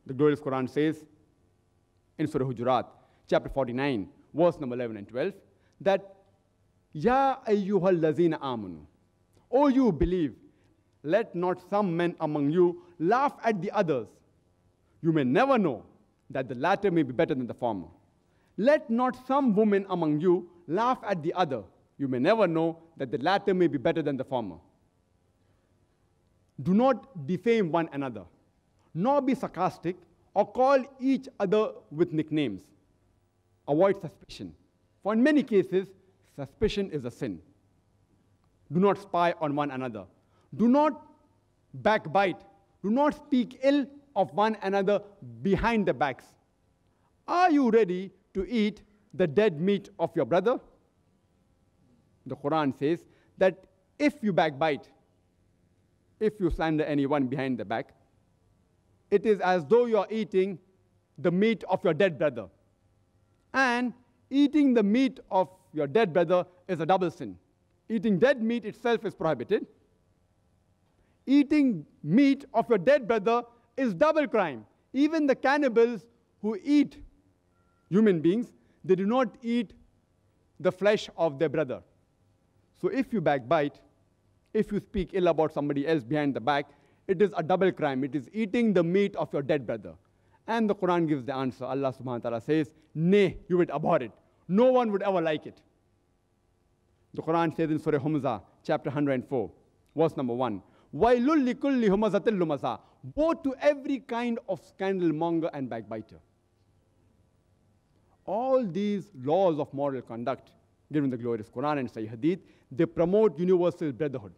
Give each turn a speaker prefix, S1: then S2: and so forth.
S1: The glorious Quran says in Surah Hujurat, chapter 49, verse number 11 and 12, that, Ya ayyuhal lazina amanu, O you believe, let not some men among you laugh at the others. You may never know that the latter may be better than the former. Let not some women among you laugh at the other. You may never know that the latter may be better than the former. Do not defame one another, nor be sarcastic, or call each other with nicknames. Avoid suspicion, for in many cases, suspicion is a sin. Do not spy on one another. Do not backbite. Do not speak ill of one another behind their backs. Are you ready to eat the dead meat of your brother? The Quran says that if you backbite, if you slander anyone behind the back, it is as though you are eating the meat of your dead brother. And eating the meat of your dead brother is a double sin. Eating dead meat itself is prohibited. Eating meat of your dead brother is double crime. Even the cannibals who eat human beings, they do not eat the flesh of their brother. So if you backbite, if you speak ill about somebody else behind the back, it is a double crime. It is eating the meat of your dead brother. And the Quran gives the answer. Allah subhanahu wa ta'ala says, nay, you would abhor it. No one would ever like it. The Quran says in Surah Humza, chapter 104, verse number 1, وَيْلُلْ لِكُلِّ هُمَزَةٍ لُمَزَةٍ, woe to every kind of scandal monger and backbiter. All these laws of moral conduct given in the glorious Quran and Sahih Hadith, they promote universal brotherhood.